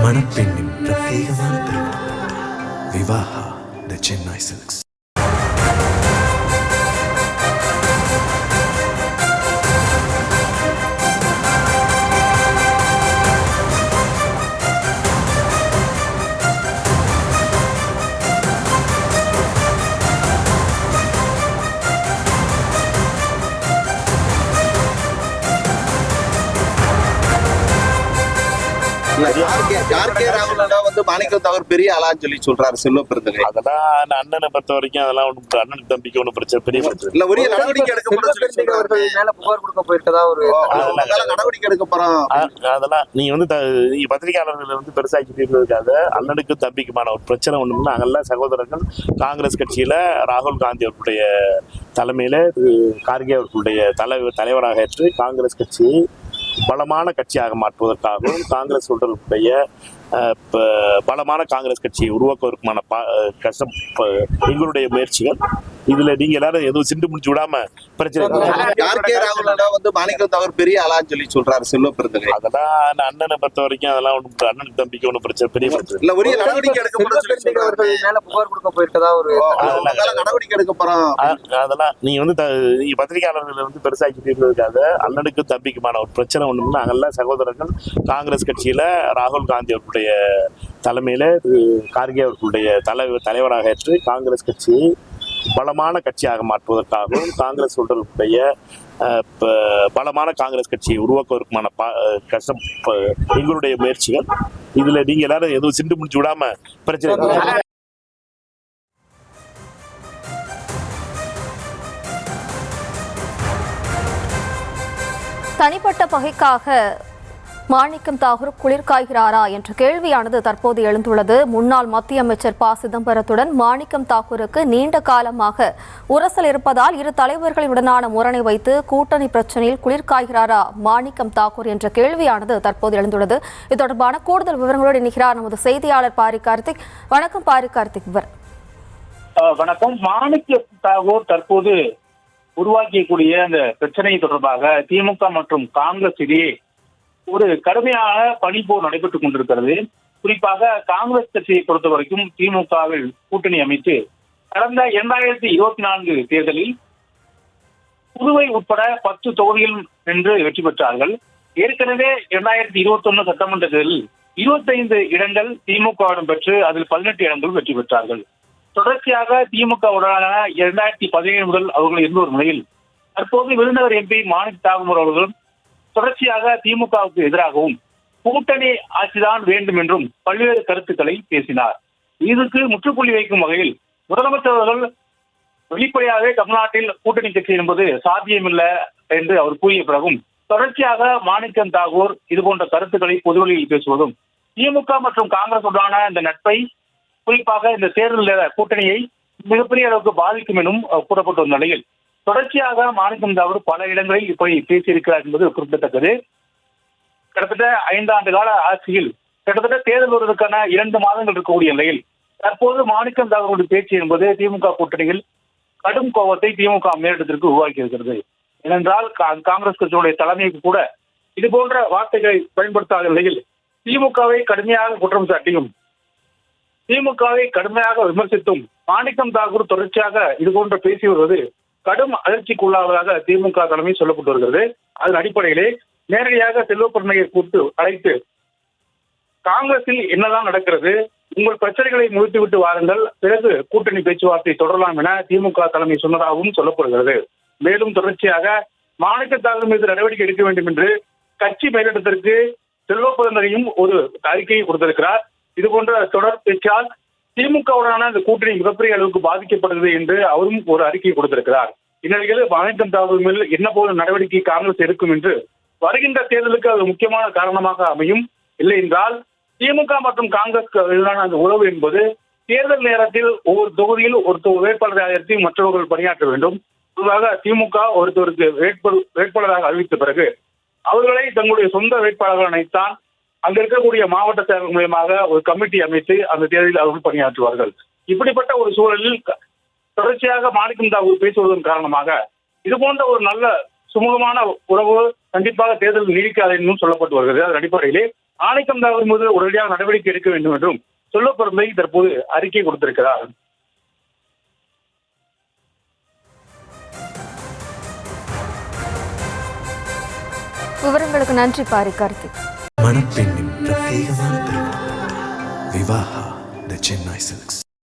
மணப்பெண்ணின் பிரத்யேகமான திருமணம் விவாஹா தி சென்னை சில்க்ஸ். மாணிக்கம் தாகூர் பெரிய ஆளான்னு சொல்லி சொல்றாரு செல்வ பெருந்தகை. அதெல்லாம் அண்ணனை பொறுத்த வரைக்கும் அதெல்லாம் ஒண்ணு அண்ணன் தம்பிக்கு ஒண்ணு பிரச்சனை பெரிய பிரச்சனை இல்ல. உரிய நடவடிக்கை நடவடிக்கை எடுக்க போறோம். அதெல்லாம் நீங்க நீங்க பத்திரிகையாளர்கள் பெருசாக்கி இருக்காது. அண்ணனுக்கு தம்பிக்குமான ஒரு பிரச்சனை ஒண்ணு. நாங்கெல்லாம் சகோதரர்கள். காங்கிரஸ் கட்சியில ராகுல் காந்தி அவர்களுடைய தலைமையில கார்கே அவர்களுடைய தலைவராக ஏற்று காங்கிரஸ் கட்சியை பலமான கட்சியாக மாற்றுவதற்காகவும் காங்கிரஸ் உடைய பலமான காங்கிரஸ் கட்சியை உருவாக்குவதற்குமான கஷ்டம் எங்களுடைய முயற்சிகள். இதுல நீங்க எல்லாரும் எதுவும் சிண்டு முடிச்சு விடாம பிரச்சனை. மாணிக்கம் தாகூர் பெரிய ஆளான்னு சொல்லி சொல்றாரு செல்வ பெருந்தகை. அதெல்லாம் அண்ணனை பொறுத்த வரைக்கும் அதெல்லாம் ஒண்ணு அண்ணன் தம்பிக்கு ஒண்ணு பிரச்சனை பெரிய பிரச்சனை இல்ல. உரிய நடவடிக்கை நடவடிக்கை எடுக்க போறோம். அதெல்லாம் நீங்க நீங்க பத்திரிகையாளர்கள் பெருசாக்கி இருக்காது. அண்ணனுக்கு தம்பிக்குமான ஒரு பிரச்சனை ஒண்ணு. நாங்கெல்லாம் சகோதரர்கள். காங்கிரஸ் கட்சியில ராகுல் காந்தி அவர்களுடைய தலைமையில கார்கே அவர்களுடைய தலைவராக ஏற்று காங்கிரஸ் கட்சியை பலமான கட்சியாக மாற்றுவதற்காகவும் காங்கிரஸ் உடைய பலமான காங்கிரஸ் கட்சியை உருவாக்குவதற்குமான கஷ்டம் எங்களுடைய முயற்சிகள். இதுல நீங்க எல்லாரும் எதுவும் சிண்டு முடிச்சு விடாம பிரச்சனை. தனிப்பட்ட பகைக்காக மாணிக்கம் தாகூர் குளிர்காய்கிறாரா என்ற கேள்வியானது தற்போது எழுந்துள்ளது. முன்னாள் மத்திய அமைச்சர் ப. சிதம்பரத்துடன் மாணிக்கம் தாகூருக்கு நீண்ட காலமாக உரசல் இருப்பதால் இரு தலைவர்களுடனான முரணை வைத்து கூட்டணி பிரச்சனையில் குளிர்காய்கிறாரா மாணிக்கம் தாகூர் என்ற கேள்வியானது தற்போது எழுந்துள்ளது. இது தொடர்பான கூடுதல் விவரங்களோடு இணைகிறார் நமது செய்தியாளர் பாரி கார்த்திக். வணக்கம் பாரி கார்த்திக். வணக்கம். மாணிக்கம் தாகூர் தற்போது உருவாக்கியக்கூடிய அந்த பிரச்சனை தொடர்பாக திமுக மற்றும் காங்கிரஸ் இடையே ஒரு கடுமையான பனிப்போர் நடைபெற்றுக் கொண்டிருக்கிறது. குறிப்பாக காங்கிரஸ் கட்சியை பொறுத்த வரைக்கும் திமுகவில் கூட்டணி அமைத்து கடந்த 2024 தேர்தலில் புதுவை உட்பட 10 தொகுதிகள் வென்று வெற்றி பெற்றார்கள். ஏற்கனவே 2021 சட்டமன்ற தேர்தலில் 25 இடங்கள் திமுகவிடம் பெற்று அதில் 18 இடங்கள் வெற்றி பெற்றார்கள். தொடர்ச்சியாக திமுகவுடனான 2017 முதல் அவர்கள் இருந்த ஒரு நிலையில் தற்போது விருதுநகர் எம்பி மாணிக்கம் தாகூர் அவர்களும் தொடர்ச்சியாக திமுகவுக்கு எதிராகவும் கூட்டணி ஆட்சிதான் வேண்டும் என்றும் பல்வேறு கருத்துக்களை பேசினார். இதுக்கு முற்றுப்புள்ளி வைக்கும் வகையில் முதலமைச்சர் அவர்கள் வெளிப்படையாகவே தமிழ்நாட்டில் கூட்டணி கட்சி என்பது சாத்தியமில்லை என்று அவர் கூறிய பிறகும் தொடர்ச்சியாக மாணிக்கம் தாகூர் இது போன்ற கருத்துக்களை பொதுவெளியில் பேசுவதும் திமுக மற்றும் காங்கிரஸ் உடனான இந்த நட்பை குறிப்பாக இந்த தேர்தல் கூட்டணியை மிகப்பெரிய அளவுக்கு பாதிக்கும் எனும் கூறப்பட்ட ஒரு நிலையில் தொடர்ச்சியாக மாணிக்கம் தாகூர் பல இடங்களில் இப்படி பேசியிருக்கிறார் என்பது குறிப்பிடத்தக்கது. கிட்டத்தட்ட 5 ஆண்டு கால ஆட்சியில் கிட்டத்தட்ட தேர்தல் வருவதற்கான 2 மாதங்கள் இருக்கக்கூடிய நிலையில் தற்போது மாணிக்கம் தாகூருடைய பேச்சு என்பது திமுக கூட்டணியில் கடும் கோபத்தை திமுக மேலிடத்திற்கு உருவாக்கி இருக்கிறது. ஏனென்றால் காங்கிரஸ் கட்சியுடைய தலைமைக்கு கூட இது போன்ற வார்த்தைகளை பயன்படுத்தாத நிலையில் திமுகவை கடுமையாக குற்றம் சாட்டியும் திமுகவை கடுமையாக விமர்சித்தும் மாணிக்கம் தாகூர் தொடர்ச்சியாக இது போன்ற பேசி வருவது கடும் அதிர்ச்சிக்குள்ளாவதாக திமுக தலைமை சொல்லப்பட்டு வருகிறது. அதன் அடிப்படையிலே நேரடியாக செல்வ பெருந்தகையை கூட்டு அழைத்து காங்கிரஸில் என்னதான் நடக்கிறது, உங்கள் பிரச்சனைகளை முடித்துவிட்டு வாருங்கள், பிறகு கூட்டணி பேச்சுவார்த்தை தொடரலாம் என திமுக தலைமை சொன்னதாகவும் சொல்லப்படுகிறது. மேலும் தொடர்ச்சியாக மாணிக்கம் தாகூர் மீது நடவடிக்கை எடுக்க வேண்டும் என்று கட்சி மேலிடத்திற்கு செல்வ பெருந்தகையும் ஒரு அறிக்கையை கொடுத்திருக்கிறார். இது போன்ற தொடர் பேச்சால் திமுகவுடனான இந்த கூட்டணி மிகப்பெரிய அளவுக்கு பாதிக்கப்படுகிறது என்று அவரும் ஒரு அறிக்கை கொடுத்திருக்கிறார். இந்நிலையில் மாணிக்கம் தாகூர் மேல் என்ன போல நடவடிக்கை காங்கிரஸ் எடுக்கும் என்று வருகின்ற தேர்தலுக்கு அது முக்கியமான காரணமாக அமையும். இல்லை என்றால் திமுக மற்றும் காங்கிரஸ் அந்த உறவு என்பது தேர்தல் நேரத்தில் ஒவ்வொரு தொகுதியில் ஒரு வேட்பாளராக மற்றவர்கள் பணியாற்ற வேண்டும். பொதுவாக திமுக ஒருத்தருக்கு வேட்பாளராக அறிவித்த பிறகு அவர்களை தங்களுடைய சொந்த வேட்பாளர்கள் நினைத்தான் அங்க இருக்கக்கூடிய மாவட்ட செயலர் மூலமாக ஒரு கமிட்டி அமைத்து அந்த தேர்தலில் அவர்கள் பணியாற்றுவார்கள். இப்படிப்பட்ட ஒரு சூழலில் தொடர்ச்சியாக மாணிக்கம் தாகூர் பேசுவதன் காரணமாக இது போன்ற ஒரு நல்ல சுமூகமான உறவு கண்டிப்பாக தேர்தல் நீடிக்காது என்றும் சொல்லப்பட்டு வருகிறது. அதன் அடிப்படையிலே மாணிக்கம் தாகூர் மீது உடனடியாக நடவடிக்கை எடுக்க வேண்டும் என்றும் செல்வ பெருந்தகை தற்போது அறிக்கை கொடுத்திருக்கிறார். விவரங்களுக்கு நன்றி பாரி கார்த்திக். மணப்பெண்ணின் பிரத்யேகமான திருமணம் விவாஹா தி சென்னை சில்க்ஸ்.